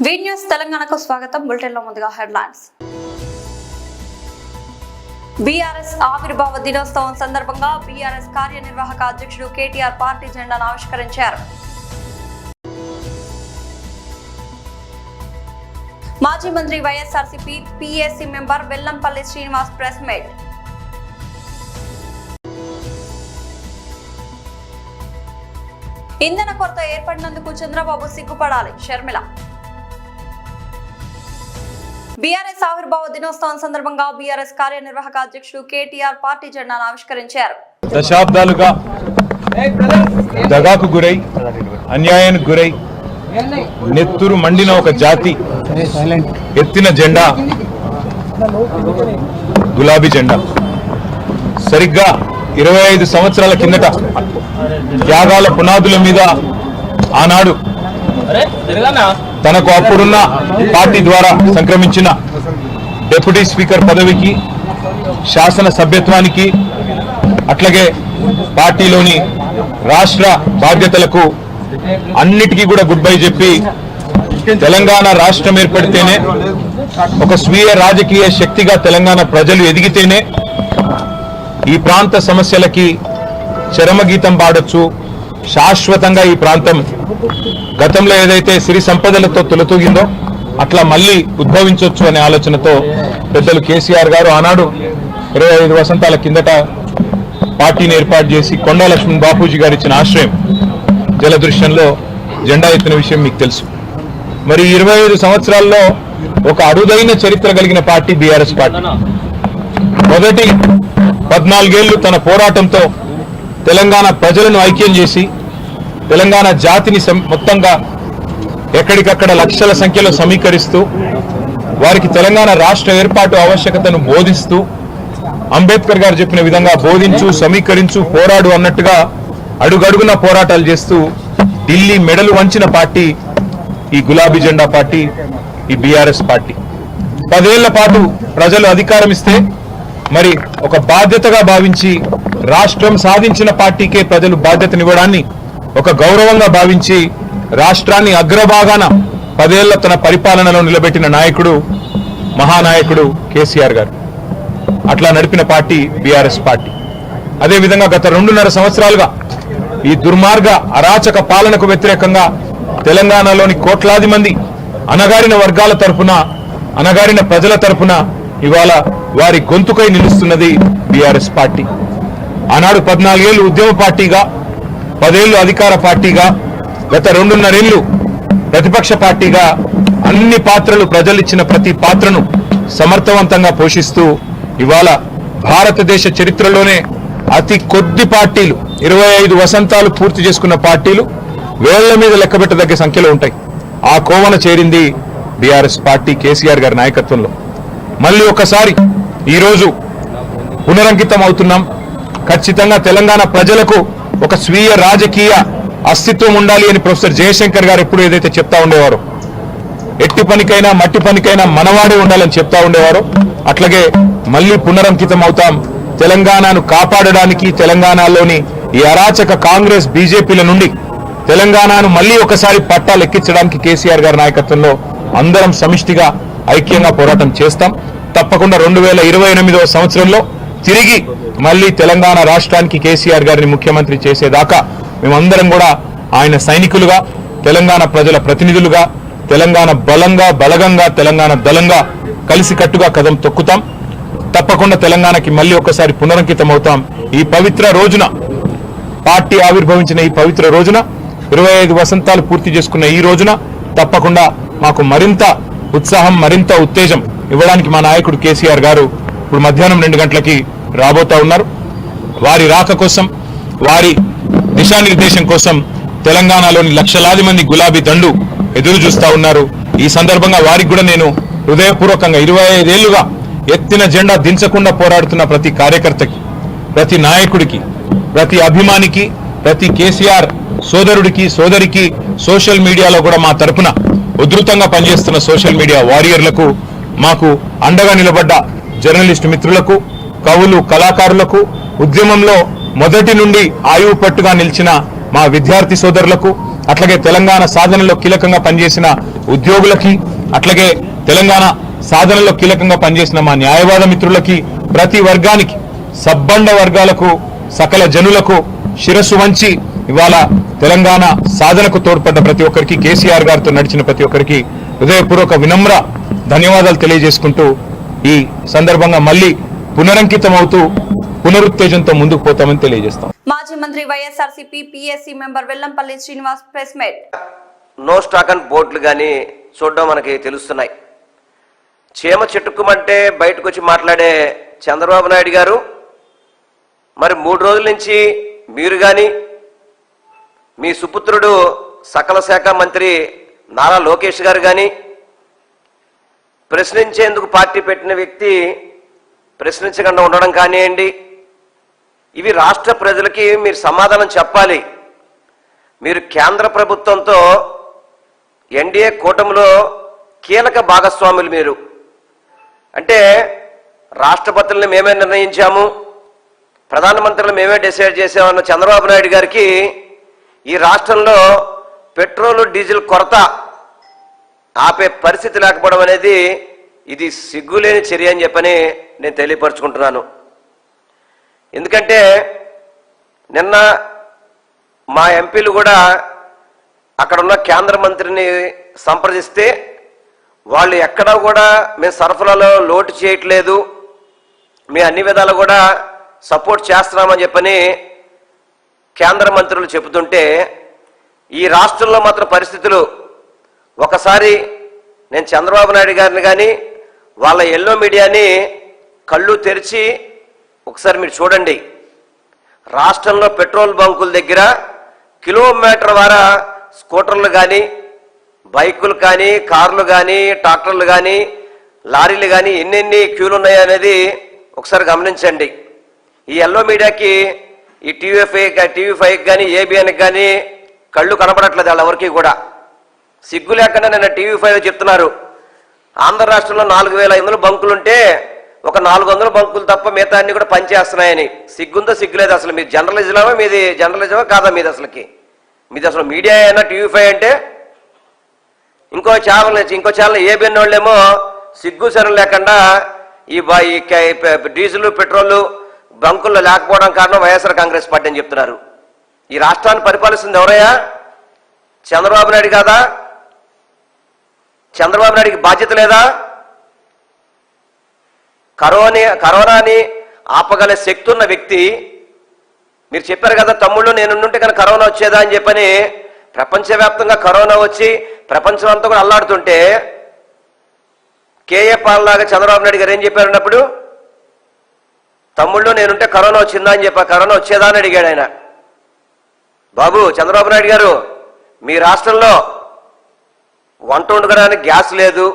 Weed news తెలంగాణకు స్వాగతం. బులెటిన్లో ముందుగా హెడ్లైన్స్. బీఆర్ఎస్ ఆవిర్భావ దినోత్సవం సందర్భంగా బీఆర్ఎస్ కార్యనిర్వాహక అధ్యక్షుడు కేటీఆర్ పార్టీ జెండాను ఆవిష్కరించారు. మాజీ మంత్రి YSRCP PAC member Vellampalli Srinivas press meet. ఇంధన కొరత ఏర్పడినందుకు చంద్రబాబు సిగ్గుపడాలి, షర్మిల. బీఆర్ఎస్ ఆవిర్భావ దినోత్సవం సందర్భంగా బీఆర్ఎస్ కార్యనిర్వాహక అధ్యక్షుడు కేటీఆర్ పార్టీ జెండాను ఆవిష్కరించారు. దశాబ్దాలుగా దగాకు గురై అన్యాయానికి గురై నెత్తురు మండిన ఒక జాతి ఎత్తిన జెండా గులాబీ జెండా. సరిగ్గా 25 సంవత్సరాల కిందట త్యాగాల పునాదుల మీద ఆనాడు తనకు అప్పుడున్న పార్టీ ద్వారా సంక్రమించిన డిప్యూటీ స్పీకర్ పదవికి, శాసన సభ్యత్వానికి, అట్లాగే పార్టీలోని రాష్ట్ర బాధ్యతలకు అన్నిటికీ కూడా గుడ్ బై చెప్పి తెలంగాణ రాష్ట్రం ఏర్పడితేనే ఒక స్వీయ రాజకీయ శక్తిగా తెలంగాణ ప్రజలు ఎదిగితేనే ఈ ప్రాంత సమస్యలకి చరమగీతం పాడొచ్చు, శాశ్వతంగా ఈ ప్రాంతం గతంలో ఏదైతే సిరి సంపదలతో తొలతూగిందో అట్లా మళ్ళీ ఉద్భవించవచ్చు అనే ఆలోచనతో పెద్దలు కేసీఆర్ గారు ఆనాడు 25 వసంతాల కిందట పార్టీని ఏర్పాటు చేసి కొండా లక్ష్మణ్ బాపూజీ గారు ఇచ్చిన ఆశ్రయం జలదృశ్యంలో జెండా ఎత్తిన విషయం మీకు తెలుసు. మరి 25 సంవత్సరాల్లో ఒక అరుదైన చరిత్ర కలిగిన పార్టీ బీఆర్ఎస్ పార్టీ. మొదటి 14 ఏళ్లు తన పోరాటంతో తెలంగాణ ప్రజలను ఐక్యం చేసి తెలంగాణ జాతిని మొత్తంగా ఎక్కడికక్కడ లక్షల సంఖ్యలో సమీకరిస్తూ వారికి తెలంగాణ రాష్ట్ర ఏర్పాటు ఆవశ్యకతను బోధిస్తూ అంబేద్కర్ గారు చెప్పిన విధంగా బోధించు, సమీకరించు, పోరాడు అన్నట్టుగా అడుగడుగున పోరాటాలు చేస్తూ ఢిల్లీ మెడలు వంచిన పార్టీ ఈ గులాబీ జెండా పార్టీ, ఈ బీఆర్ఎస్ పార్టీ. 10 ఏళ్ల పాటు ప్రజలు అధికారం ఇస్తే మరి ఒక బాధ్యతగా భావించి రాష్ట్రం సాధించిన పార్టీకే ప్రజలు బాధ్యతనివ్వడాన్ని ఒక గౌరవంగా భావించి రాష్ట్రాన్ని అగ్రభాగాన 10 ఏళ్ల తన పరిపాలనలో నిలబెట్టిన నాయకుడు మహానాయకుడు కేసీఆర్ గారు. అట్లా నడిపిన పార్టీ బీఆర్ఎస్ పార్టీ. అదేవిధంగా గత 2.5 సంవత్సరాలుగా ఈ దుర్మార్గ అరాచక పాలనకు వ్యతిరేకంగా తెలంగాణలోని కోట్లాది మంది అణగారిన వర్గాల తరపున, అణగారిన ప్రజల తరపున ఇవాళ వారి గొంతుకై నిలుస్తున్నది బీఆర్ఎస్ పార్టీ. ఆనాడు 14 ఏళ్లు ఉద్యమ పార్టీగా, 10 ఏళ్లు అధికార పార్టీగా, గత 2.5 ఏళ్లు ప్రతిపక్ష పార్టీగా అన్ని పాత్రలు, ప్రజలిచ్చిన ప్రతి పాత్రను సమర్థవంతంగా పోషిస్తూ ఇవాళ భారతదేశ చరిత్రలోనే అతి కొద్ది పార్టీలు, 25 వసంతాలు పూర్తి చేసుకున్న పార్టీలు వేళ్ల మీద లెక్కబెట్టదగ్గ సంఖ్యలో ఉంటాయి. ఆ కోవన చేరింది బీఆర్ఎస్ పార్టీ కేసీఆర్ గారి నాయకత్వంలో. మళ్ళీ ఒకసారి ఈరోజు పునరంకితం అవుతున్నాం. ఖచ్చితంగా తెలంగాణ ప్రజలకు ఒక స్వీయ రాజకీయ అస్తిత్వం ఉండాలి అని ప్రొఫెసర్ జయశంకర్ గారు ఎప్పుడు ఏదైతే చెప్తా ఉండేవారో, ఎట్టి పనికైనా మట్టి పనికైనా మనవాడే ఉండాలని చెప్తా ఉండేవారో అట్లాగే మళ్ళీ పునరంకితం అవుతాం. తెలంగాణను కాపాడడానికి, తెలంగాణలోని ఈ అరాచక కాంగ్రెస్ బీజేపీల నుండి తెలంగాణను మళ్ళీ ఒకసారి పట్టాలెక్కించడానికి కేసీఆర్ గారి నాయకత్వంలో అందరం సమిష్టిగా ఐక్యంగా పోరాటం చేస్తాం. తప్పకుండా 2028వ సంవత్సరంలో తిరిగి మళ్ళీ తెలంగాణ రాష్ట్రానికి కేసీఆర్ గారిని ముఖ్యమంత్రి చేసేదాకా మేమందరం కూడా ఆయన సైనికులుగా, తెలంగాణ ప్రజల ప్రతినిధులుగా, తెలంగాణ బలంగా, బలగంగా, తెలంగాణ దళంగా కలిసికట్టుగా కదం తొక్కుతాం. తప్పకుండా తెలంగాణకి మళ్ళీ ఒకసారి పునరంకితం అవుతాం. ఈ పవిత్ర రోజున, పార్టీ ఆవిర్భవించిన ఈ పవిత్ర రోజున, 25 వసంతాలు పూర్తి చేసుకున్న ఈ రోజున తప్పకుండా మాకు మరింత ఉత్సాహం, మరింత ఉత్తేజం ఇవ్వడానికి మా నాయకుడు కేసీఆర్ గారు ఇప్పుడు మధ్యాహ్నం 2 గంటలకి రాబోతా ఉన్నారు. వారి రాక కోసం, వారి దిశానిర్దేశం కోసం తెలంగాణలోని లక్షలాది మంది గులాబీ దండు ఎదురు చూస్తా ఉన్నారు. ఈ సందర్భంగా వారికి కూడా నేను హృదయపూర్వకంగా 25 ఏళ్లుగా ఎత్తిన జెండా దించకుండా పోరాడుతున్న ప్రతి కార్యకర్తకి, ప్రతి నాయకుడికి, ప్రతి అభిమానికి, ప్రతి కేసీఆర్ సోదరుడికి, సోదరికి, సోషల్ మీడియాలో కూడా మా తరపున ఉధృతంగా పనిచేస్తున్న సోషల్ మీడియా వారియర్లకు, మాకు అండగా నిలబడ్డ జర్నలిస్టు మిత్రులకు, కవులు, కళాకారులకు, ఉద్యమంలో మొదటి నుండి ఆయువు పట్టుగా నిలిచిన మా విద్యార్థి సోదరులకు, అట్లాగే తెలంగాణ సాధనలో కీలకంగా పనిచేసిన ఉద్యోగులకి, అట్లాగే తెలంగాణ సాధనలో కీలకంగా పనిచేసిన మా న్యాయవాద మిత్రులకి, ప్రతి వర్గానికి, సబ్బండ వర్గాలకు, సకల జనులకు శిరస్సు వంచి ఇవాళ తెలంగాణ సాధనకు తోడ్పడ్డ ప్రతి ఒక్కరికి, కేసీఆర్ గారితో నడిచిన ప్రతి ఒక్కరికి హృదయపూర్వక వినమ్ర ధన్యవాదాలు తెలియజేసుకుంటూ ఈ సందర్భంగా మళ్ళీ పునరంకితమవుతూ పునరుత్తేజంతో ముందుకు పోతామని తెలియజేస్తాం. మాజీ మంత్రి YSRCP PSC member Vellampalli Srinivas press meet. No stock and బోర్డులు కానీ చూడడం మనకి తెలుస్తున్నాయి. చీమ చెట్టుకుమంటే బయటకు వచ్చి మాట్లాడే చంద్రబాబు నాయుడు గారు మరి 3 రోజుల నుంచి మీరు కానీ మీ సుపుత్రుడు సకల శాఖ మంత్రి నారా లోకేష్ గారు కానీ ప్రశ్నించేందుకు పార్టీ పెట్టిన వ్యక్తి ప్రశ్నించకుండా ఉండడం కానివ్వండి, ఇవి రాష్ట్ర ప్రజలకి మీరు సమాధానం చెప్పాలి. మీరు కేంద్ర ప్రభుత్వంతో ఎన్డీఏ కూటమిలో కీలక భాగస్వాములు. మీరు అంటే రాష్ట్రపతుల్ని మేమే నిర్ణయించాము, ప్రధానమంత్రులు మేమే డిసైడ్ చేసామన్న చంద్రబాబు నాయుడు గారికి ఈ రాష్ట్రంలో పెట్రోలు డీజిల్ కొరత ఆపే పరిస్థితి లేకపోవడం అనేది ఇది సిగ్గులేని చర్య అని చెప్పని నేను తెలియపరుచుకుంటున్నాను. ఎందుకంటే నిన్న మా ఎంపీలు కూడా అక్కడున్న కేంద్ర మంత్రిని సంప్రదిస్తే వాళ్ళు ఎక్కడా కూడా మేము సరఫరాలో లోటు చేయట్లేదు, మేము అన్ని విధాలు కూడా సపోర్ట్ చేస్తున్నామని చెప్పని కేంద్ర మంత్రులు చెబుతుంటే ఈ రాష్ట్రంలో మాత్రం పరిస్థితులు ఒకసారి నేను చంద్రబాబు నాయుడు గారిని కానీ వాళ్ళ ఎల్లో మీడియాని కళ్ళు తెరిచి ఒకసారి మీరు చూడండి. రాష్ట్రంలో పెట్రోల్ బంకుల దగ్గర కిలోమీటర్ వారా స్కూటర్లు కానీ, బైకులు కానీ, కార్లు కానీ, ట్రాక్టర్లు కానీ, లారీలు కానీ ఎన్నెన్ని క్యూలు ఉన్నాయి అనేది ఒకసారి గమనించండి. ఈ ఎల్లో మీడియాకి, ఈ టీవీ5 కానీ, ఏబిఎన్కి కానీ కళ్ళు కనపడట్లేదు వాళ్ళెవరికి కూడా. సిగ్గు లేకుండా నిన్న టీవీ5 చెప్తున్నారు ఆంధ్ర రాష్ట్రంలో 4500 బంకులుంటే ఒక 400 బంకులు తప్ప మిగతా అన్ని కూడా పనిచేస్తున్నాయని. సిగ్గుందో సిగ్గులేదు అసలు. మీరు జర్నలిజమా, మీది జర్నలిజమా కాదా మీది అసలుకి? మీది అసలు మీడియా అయినా టీవీ5 అంటే? ఇంకో ఛానల్ ఏబిఎన్ వాళ్ళేమో సిగ్గు సరం లేకుండా ఈ డీజిల్ పెట్రోల్ బంకుల్లో లేకపోవడం కారణం వైఎస్ఆర్ కాంగ్రెస్ పార్టీ అని చెప్తున్నారు. ఈ రాష్ట్రాన్ని పరిపాలిస్తుంది ఎవరయ్యా? చంద్రబాబు నాయుడు కాదా? చంద్రబాబు నాయుడికి బాధ్యత లేదా? కరోనాని ఆపగల శక్తి ఉన్న వ్యక్తి. మీరు చెప్పారు కదా తమ్ముళ్ళు నేనుంటే కానీ కరోనా వచ్చేదా అని చెప్పని. ప్రపంచవ్యాప్తంగా కరోనా వచ్చి ప్రపంచం అంతా కూడా అల్లాడుతుంటే కేఏ పాల్లాగా చంద్రబాబు నాయుడు గారు ఏం చెప్పారన్నప్పుడు, తమ్ముళ్ళు నేనుంటే కరోనా వచ్చిందా అని చెప్పా. కరోనా వచ్చేదా అని అడిగాడు ఆయన. బాబు చంద్రబాబు నాయుడు గారు, మీ రాష్ట్రంలో వంట వండుకోవడానికి గ్యాస్ లేదు,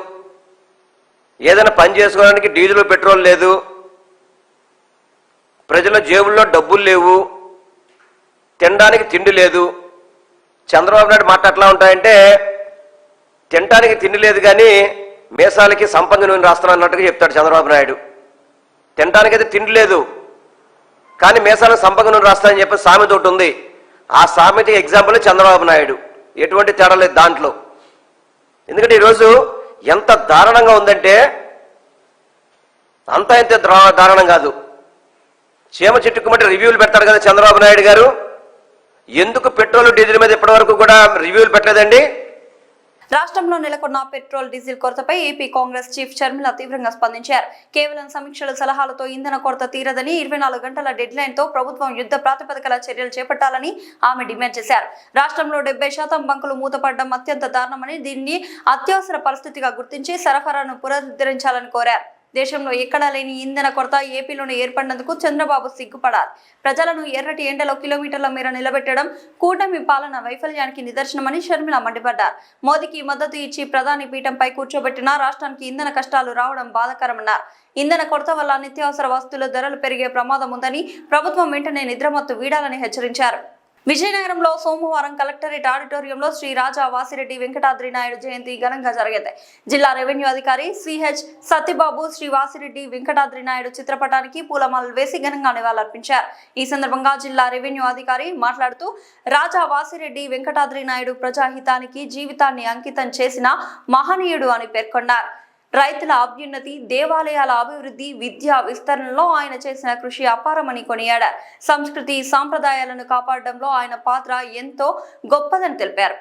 ఏదైనా పని చేసుకోవడానికి డీజిల్ పెట్రోల్ లేదు, ప్రజల జేబుల్లో డబ్బులు లేవు, తినడానికి తిండి లేదు. చంద్రబాబు నాయుడు మాట ఎట్లా ఉంటాయంటే తినడానికి తిండి లేదు కానీ మేసాలకి సంపంగి నూనె రాస్తున్నా అన్నట్టుగా చెప్తాడు చంద్రబాబు నాయుడు. తినడానికి అయితే తిండి లేదు కానీ మేసాలకు సంపంగి నూనె రాస్తానని చెప్పి సామెత ఒకటి ఉంది. ఆ సామెత ఎగ్జాంపుల్ చంద్రబాబు నాయుడు. ఎటువంటి తేడా లేదు దాంట్లో. ఎందుకంటే ఈరోజు ఎంత దారుణంగా ఉందంటే అంతా ఇంత దారుణం కాదు. చీమ చెట్టుకుమంటే రివ్యూలు పెడతాడు కదా చంద్రబాబు నాయుడు గారు. ఎందుకు పెట్రోల్ డీజిల్ మీద ఇప్పటి కూడా రివ్యూలు పెట్టలేదండి? రాష్ట్రంలో నెలకొన్న పెట్రోల్ డీజిల్ కొరతపై ఏపీ కాంగ్రెస్ చీఫ్ షర్మిల తీవ్రంగా స్పందించారు. కేవలం సమీక్షల సలహాలతో ఇంధన కొరత తీరదని, 24 గంటల డెడ్ లైన్ తో ప్రభుత్వం యుద్ధ ప్రాతిపదికల చర్యలు చేపట్టాలని ఆమె డిమాండ్ చేశారు. రాష్ట్రంలో 70% బంకులు మూతపడడం అత్యంత దారుణమని, దీన్ని అత్యవసర పరిస్థితిగా గుర్తించి సరఫరాను పునరుద్ధరించాలని కోరారు. దేశంలో ఎక్కడా లేని ఇంధన కొరత ఏపీలోనే ఏర్పడినందుకు చంద్రబాబు సిగ్గుపడాలి. ప్రజలను ఎర్రటి ఎండలో కిలోమీటర్ల మేర నిలబెట్టడం కూటమి పాలన వైఫల్యానికి నిదర్శనమని షర్మిల మండిపడ్డారు. మోదీకి మద్దతు ఇచ్చి ప్రధాని పీఠంపై కూర్చోబెట్టినా రాష్ట్రానికి ఇంధన కష్టాలు రావడం బాధాకరమన్నారు. ఇంధన కొరత వల్ల నిత్యావసర వస్తువుల ధరలు పెరిగే ప్రమాదం ఉందని, ప్రభుత్వం వెంటనే నిద్రమత్తు వీడాలని హెచ్చరించారు. విజయనగరంలో సోమవారం కలెక్టరేట్ ఆడిటోరియంలో శ్రీ రాజా వాసిరెడ్డి వెంకటాద్రి నాయుడు జయంతి ఘనంగా జరిగింది. జిల్లా రెవెన్యూ అధికారి సిహెచ్ సత్యబాబు శ్రీ వాసిరెడ్డి వెంకటాద్రి నాయుడు చిత్రపటానికి పూలమాలలు వేసి ఘనంగా నివాళులర్పించారు. ఈ సందర్భంగా జిల్లా రెవెన్యూ అధికారి మాట్లాడుతూ రాజా వాసిరెడ్డి వెంకటాద్రి నాయుడు ప్రజాహితానికి జీవితాన్ని అంకితం చేసిన మహనీయుడు అని పేర్కొన్నారు. రైతుల అభ్యున్నతి, దేవాలయాల అభివృద్ధి, విద్యా విస్తరణలో ఆయన చేసిన కృషి అపారమని కొనియాడారు. సంస్కృతి సాంప్రదాయాలను కాపాడడంలో ఆయన పాత్ర ఎంతో గొప్పదని తెలిపారు.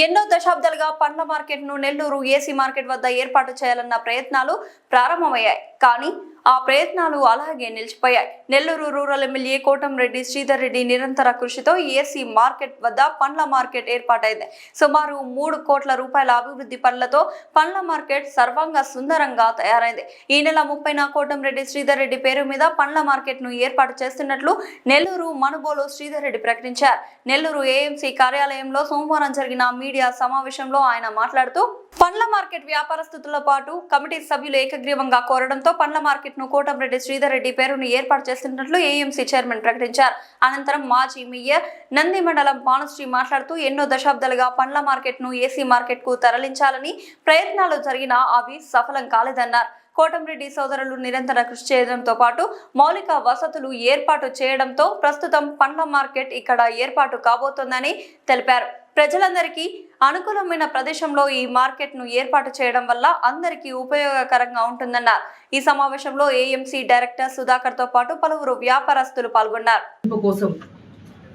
ఎన్నో దశాబ్దాలుగా పండ్ల మార్కెట్ ను నెల్లూరు ఏసీ మార్కెట్ వద్ద ఏర్పాటు చేయాలన్న ప్రయత్నాలు ప్రారంభమయ్యాయి. కానీ ఆ ప్రయత్నాలు అలాగే నిలిచిపోయాయి. నెల్లూరు రూరల్ ఎమ్మెల్యే కోటంరెడ్డి శ్రీధర్ రెడ్డి నిరంతర కృషితో ఏసీ మార్కెట్ వద్ద పండ్ల మార్కెట్ ఏర్పాటైంది. సుమారు 3 కోట్ల రూపాయల అభివృద్ధి పనులతో పండ్ల మార్కెట్ సర్వంగా సుందరంగా తయారైంది. ఈ నెల 30న కోటంరెడ్డి శ్రీధర్ రెడ్డి పేరు మీద పండ్ల మార్కెట్ ను ఏర్పాటు చేస్తున్నట్లు నెల్లూరు మనుబోలు శ్రీధర్ రెడ్డి ప్రకటించారు. నెల్లూరు ఏఎంసీ కార్యాలయంలో సోమవారం జరిగిన మీడియా సమావేశంలో ఆయన మాట్లాడుతూ పండ్ల మార్కెట్ వ్యాపారస్తులతో పాటు కమిటీ సభ్యులు ఏకగ్రీవంగా కోరడంతో పండ్ల మార్కెట్ ను కోటంరెడ్డి శ్రీధర్ రెడ్డి పేరును ఏర్పాటు చేస్తున్నట్లు ఏఎంసీ చైర్మన్ ప్రకటించారు. అనంతరం మాజీ మేయర్ నంది మండలం భానుశ్రీ మాట్లాడుతూ ఎన్నో దశాబ్దాలుగా పండ్ల మార్కెట్ ను ఏసీ మార్కెట్ కు తరలించాలని ప్రయత్నాలు జరిగినా అవి సఫలం కాలేదన్నారు. కోటంరెడ్డి సోదరులు నిరంతర కృషి చేయడంతో పాటు మౌలిక వసతులు ఏర్పాటు చేయడంతో ప్రస్తుతం పండ్ల మార్కెట్ ఇక్కడ ఏర్పాటు కాబోతోందని తెలిపారు. ప్రజలందరికీ అనుకూలమైన ప్రదేశంలో ఈ మార్కెట్ ను ఏర్పాటు చేయడం వల్ల అందరికీ ఉపయోగకరంగా ఉంటుందన్నారు. ఈ సమావేశంలో ఏఎంసీ డైరెక్టర్ సుధాకర్ తో పాటు పలువురు వ్యాపారస్తులు పాల్గొన్నారు. కోసం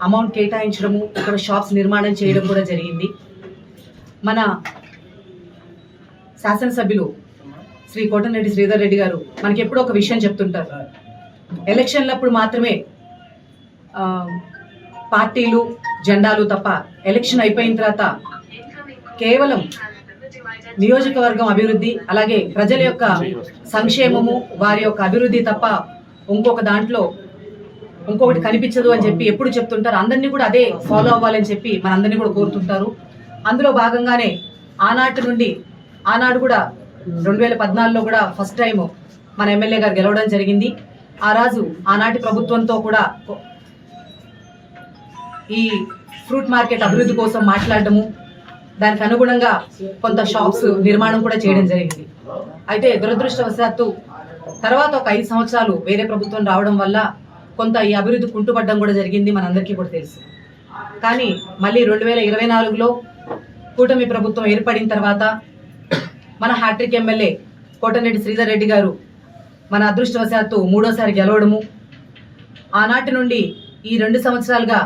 అమౌంట్ కేటాయించడము, ఇక్కడ షాప్స్ నిర్మాణం చేయడం కూడా జరిగింది. మన శాసనసభ్యులు శ్రీ కోటంరెడ్డి శ్రీధర్ రెడ్డి గారు మనకి ఎప్పుడూ ఒక విషయం చెప్తుంటారు. ఎలక్షన్లప్పుడు మాత్రమే పార్టీలు జెండాలు తప్ప ఎలక్షన్ అయిపోయిన తర్వాత కేవలం నియోజకవర్గం అభివృద్ధి, అలాగే ప్రజల యొక్క సంక్షేమము, వారి యొక్క అభివృద్ధి తప్ప ఇంకొకటి కనిపించదు అని చెప్పి ఎప్పుడు చెప్తుంటారు. అందరినీ కూడా అదే ఫాలో అవ్వాలని చెప్పి మనందరినీ కూడా కోరుతుంటారు. అందులో భాగంగానే ఆనాడు కూడా 2014లో కూడా ఫస్ట్ టైం మన ఎమ్మెల్యే గారు గెలవడం జరిగింది. ఆనాటి ప్రభుత్వంతో కూడా ఈ ఫ్రూట్ మార్కెట్ అభివృద్ధి కోసం మాట్లాడడము, దానికి అనుగుణంగా కొంత షాప్స్ నిర్మాణం కూడా చేయడం జరిగింది. అయితే దురదృష్టవశాత్తు తర్వాత ఒక 5 సంవత్సరాలు వేరే ప్రభుత్వం రావడం వల్ల కొంత ఈ అభివృద్ధి కుంటుపడడం కూడా జరిగింది, మనందరికీ కూడా తెలుసు. కానీ మళ్ళీ 2024లో కూటమి ప్రభుత్వం ఏర్పడిన తర్వాత మన హ్యాట్రిక్ ఎమ్మెల్యే కోటంరెడ్డి శ్రీధర్ రెడ్డి గారు మన అదృష్టవశాత్తు 3వ గెలవడము, ఆనాటి నుండి ఈ 2 సంవత్సరాలుగా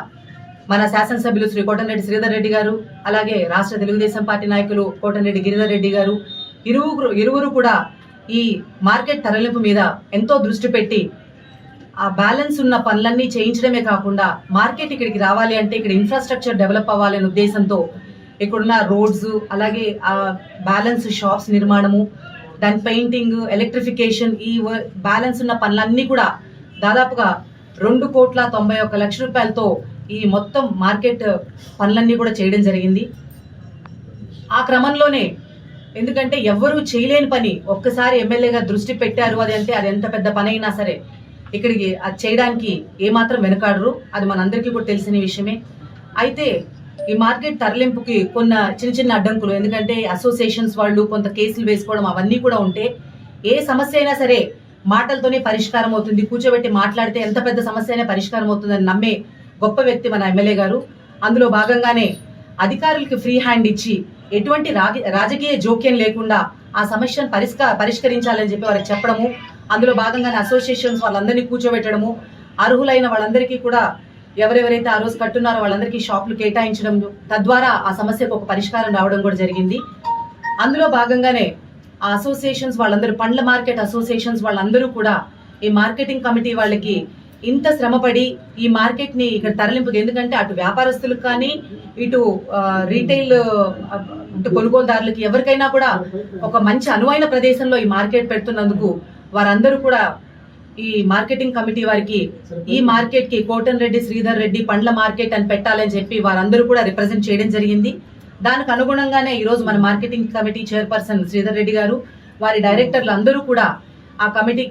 మన శాసనసభ్యులు శ్రీ కోటంరెడ్డి శ్రీధర్ రెడ్డి గారు, అలాగే రాష్ట్ర తెలుగుదేశం పార్టీ నాయకులు కోటంరెడ్డి గిరిధర్ రెడ్డి గారు ఇరువురు కూడా ఈ మార్కెట్ తరలింపు మీద ఎంతో దృష్టి పెట్టి ఆ బ్యాలెన్స్ ఉన్న పనులన్నీ చేయించడమే కాకుండా మార్కెట్ ఇక్కడికి రావాలి అంటే ఇక్కడ ఇన్ఫ్రాస్ట్రక్చర్ డెవలప్ అవ్వాలనే ఉద్దేశంతో ఇక్కడున్న రోడ్స్, అలాగే ఆ బ్యాలెన్స్ షాప్స్ నిర్మాణము, దాని పెయింటింగ్, ఎలక్ట్రిఫికేషన్, ఈ బ్యాలెన్స్ ఉన్న పనులన్నీ కూడా దాదాపుగా 2,91,00,000 రూపాయలతో ఈ మొత్తం మార్కెట్ పనులన్నీ కూడా చేయడం జరిగింది. ఆ క్రమంలోనే ఎందుకంటే ఎవ్వరూ చేయలేని పని ఒక్కసారి ఎమ్మెల్యేగా దృష్టి పెట్టారు అది అంటే అది ఎంత పెద్ద పని అయినా సరే ఇక్కడికి అది చేయడానికి ఏమాత్రం వెనకాడరు, అది మనందరికీ కూడా తెలిసిన విషయమే. అయితే ఈ మార్కెట్ తరలింపుకి చిన్న చిన్న అడ్డంకులు, ఎందుకంటే అసోసియేషన్స్ వాళ్ళు కొంత కేసులు వేసుకోవడం అవన్నీ కూడా ఉంటే ఏ సమస్య అయినా సరే మాటలతోనే పరిష్కారం అవుతుంది, కూర్చోబెట్టి మాట్లాడితే ఎంత పెద్ద సమస్య అయినా పరిష్కారం అవుతుందని నమ్మే గొప్ప వ్యక్తి మన ఎమ్మెల్యే గారు. అందులో భాగంగానే అధికారులకు ఫ్రీ హ్యాండ్ ఇచ్చి ఎటువంటి రాజకీయ జోక్యం లేకుండా ఆ సమస్యను పరిష్కరించాలని చెప్పి వారికి చెప్పడము, అందులో భాగంగానే అసోసియేషన్స్ వాళ్ళందరినీ కూర్చోబెట్టడము, అర్హులైన వాళ్ళందరికీ కూడా ఎవరెవరైతే ఆ రోజు కట్టున్నారో వాళ్ళందరికీ షాపులు కేటాయించడం, తద్వారా ఆ సమస్యకు ఒక పరిష్కారం రావడం కూడా జరిగింది. అందులో భాగంగానే ఆ అసోసియేషన్స్ వాళ్ళందరూ, పండ్ల మార్కెట్ అసోసియేషన్స్ వాళ్ళందరూ కూడా ఈ మార్కెటింగ్ కమిటీ వాళ్ళకి ఇంత శ్రమపడి ఈ మార్కెట్ ని ఇక్కడ తరలింపు, ఎందుకంటే అటు వ్యాపారస్తులకు కానీ ఇటు రీటైల్ కొనుగోలుదారులకి ఎవరికైనా కూడా ఒక మంచి అనువైన ప్రదేశంలో ఈ మార్కెట్ పెడుతున్నందుకు వారందరూ కూడా ఈ మార్కెటింగ్ కమిటీ వారికి ఈ మార్కెట్ కి కోటన్రెడ్డి శ్రీధర్ రెడ్డి పండ్ల మార్కెట్ అని పెట్టాలని చెప్పి వారందరూ కూడా రిప్రజెంట్ చేయడం జరిగింది. దానికి అనుగుణంగానే ఈ రోజు మన marketing committee chairperson Sridhar Reddy గారు, వారి డైరెక్టర్లు అందరూ కూడా ఆ కమిటీ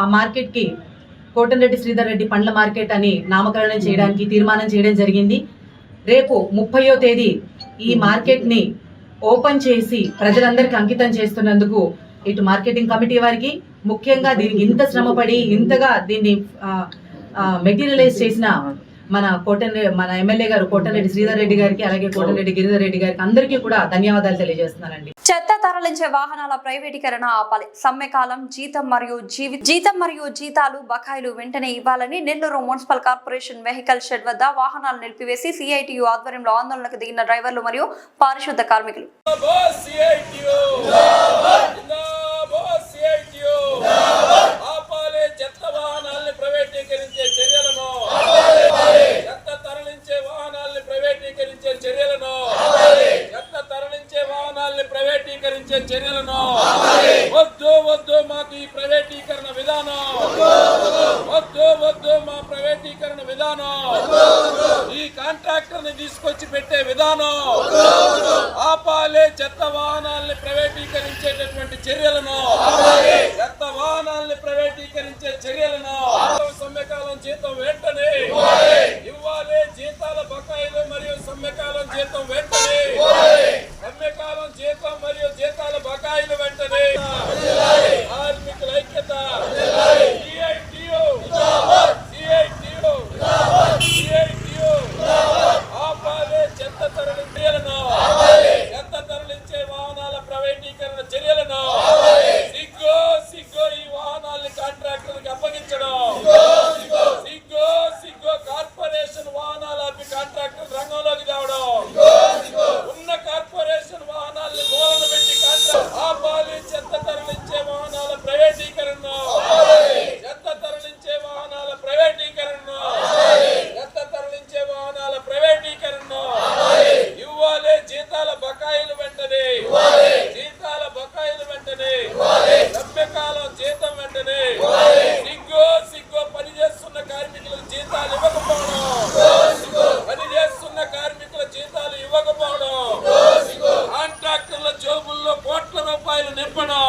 ఆ మార్కెట్ కి కోటన్రెడ్డి శ్రీధర్ రెడ్డి పండ్ల మార్కెట్ అని నామకరణం చేయడానికి తీర్మానం చేయడం జరిగింది. రేపు 30వ తేదీ ఈ మార్కెట్ ని ఓపెన్ చేసి ప్రజలందరికీ అంకితం చేస్తున్నందుకు ఇటు మార్కెటింగ్ కమిటీ వారికి, ముఖ్యంగా దీనికి ఇంత శ్రమపడి ఇంతగా దీన్ని మెటీరియలైజ్ చేసిన మన ఎమ్మెల్యే గారు కోటన్రెడ్డి శ్రీధర్ రెడ్డి గారికి, అలాగే కోటన్రెడ్డి గిరిధర్ రెడ్డి గారికి అందరికీ కూడా ధన్యవాదాలు తెలియజేస్తున్నానండి. చెత్త తరలించే వాహనాల ప్రైవేటీకరణ ఆపాలి. సమ్మెకాలం జీతం మరియు జీతాలు బకాయిలు వెంటనే ఇవ్వాలని Nellore municipal corporation vehicle shed వద్ద వాహనాలు నిలిపివేసి సిఐటియు ఆధ్వర్యంలో ఆందోళనకు దిగిన డ్రైవర్లు మరియు పారిశుద్ధ కార్మికులు. చర్యలను వద్దు వద్దు, మాకు ఈ ప్రైవేటీకరణ విధానం వద్దు, మా ప్రైవేటీకరణ విధానం, ఈ కాంట్రాక్టర్ ని తీసుకొచ్చి పెట్టే విధానం ఆపాలి. చెత్త వాహనాలని ప్రైవేటీకరించేటటువంటి చర్యలను, చెత్త వాహనాలని ప్రైవేటీకరించే చర్యలను, సమ్మెకాలం జీతం వెంటనే ఇవ్వాలి. జీతాల బకాయిలు మరియు సమ్మెకాలం జీతం వెంటనే, సమ్మెకాలం జీతం మరియు జీతాల బకాయిలు వెంటనే. కార్మికుల ఐక్యత, ఆపాలి. చెత్త తరలించే వాహనాల ప్రైవేటీకరణ చర్యలను, సిగ్గు ఈ వాహనాల్ని కాంట్రాక్టర్లకు అప్పగించడం, సిగ్గు కార్పొరేషన్ వాహనాలు ఆపి కాంట్రాక్టర్ రంగంలోకి తేవడం, ఉన్న కార్పొరేషన్ వాహనాల్ని మూలన పెట్టి ఆపాలి. చెత్త తరలించే వాహనాల ప్రైవేటీకరణ, చెత్త తరలించే వాహనాల ప్రైవేటీకరణ, చెత్త తరలించే వాహనాల ప్రైవేటీకరణ ఇవ్వాలి. జీతాల బకాయిలు వెంటనే, జీతాల బకాయిలు వెంటనే, సమ్మెకాలం జీతం వెంటనే. సిగ్గు పనిచేస్తున్న కార్మికులకు జీతాలు ఇవ్వకపోవడం, పనిచేస్తున్న కార్మికుల జీతాలు ఇవ్వకపోవడం, కాంట్రాక్టర్ల జోబుల్లో కోట్ల రూపాయలు నింపడం.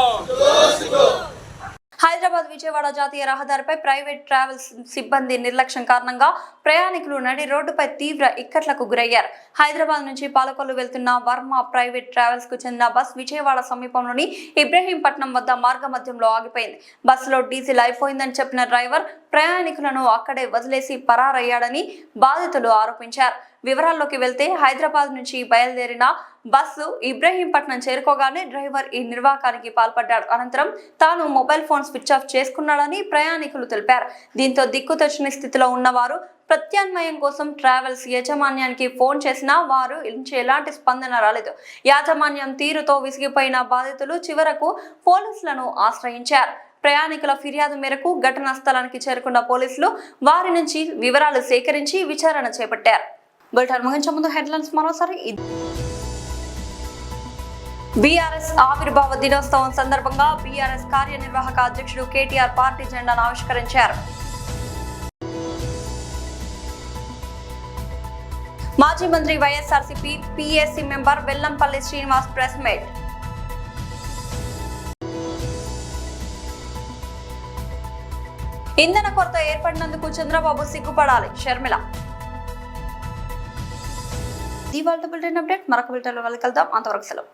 హైదరాబాద్ విజయవాడ జాతీయ రహదారిపై ప్రైవేట్ ట్రావెల్స్ సిబ్బంది నిర్లక్ష్యం కారణంగా ప్రయాణికులు నడి రోడ్డుపై తీవ్ర ఇక్కట్లకు గురయ్యారు. హైదరాబాద్ నుంచి పాలకొల్లు వెళ్తున్న వర్మ ప్రైవేట్ ట్రావెల్స్ కు చెందిన బస్ విజయవాడ సమీపంలోని ఇబ్రహీంపట్నం వద్ద మార్గమధ్యంలో ఆగిపోయింది. బస్సులో డీజిల్ అయిపోయిందని చెప్పిన డ్రైవర్ ప్రయాణికులను అక్కడే వదిలేసి పరారయ్యాడని బాధితులు ఆరోపించారు. వివరాల్లోకి వెళ్తే హైదరాబాద్ నుంచి బయలుదేరిన బస్సు ఇబ్రహీంపట్నం చేరుకోగానే డ్రైవర్ ఈ నిర్వాకానికి పాల్పడ్డాడు. అనంతరం తాను మొబైల్ ఫోన్ స్విచ్ ఆఫ్ చేసుకున్నాడని ప్రయాణికులు తెలిపారు. దీంతో దిక్కుతోచని స్థితిలో ఉన్నవారు ప్రత్యామ్నాయం కోసం ట్రావెల్స్ యాజమాన్యానికి ఫోన్ చేసినా వారు నుంచి ఎలాంటి స్పందన రాలేదు. యాజమాన్యం తీరుతో విసిగిపోయిన బాధితులు చివరకు పోలీసులను ఆశ్రయించారు. ప్రయాణికుల ఫిర్యాదు మేరకు ఘటనా స్థలానికి చేరుకున్న పోలీసులు వారి నుంచి వివరాలు సేకరించి విచారణ చేపట్టారు. బులెటిన్ ముగించే ముందు హెడ్లైన్స్ మరోసారి. బీఆర్ఎస్ ఆవిర్భావ దినోత్సవం సందర్భంగా బీఆర్ఎస్ కార్యనిర్వాహక అధ్యక్షుడు కేటీఆర్ పార్టీ జెండాను ఆవిష్కరించారు. మాజీ మంత్రి YSRCP PAC member Vellampalli Srinivas press meet. ఇంధన కొరత ఏర్పడినందుకు చంద్రబాబు సిగ్గుపడాలి షర్మిల. ఇవాళ బులెటిన్ అప్డేట్. మరొక బులెటిన్లో కలుద్దాం. అంతవరకు సెలవు.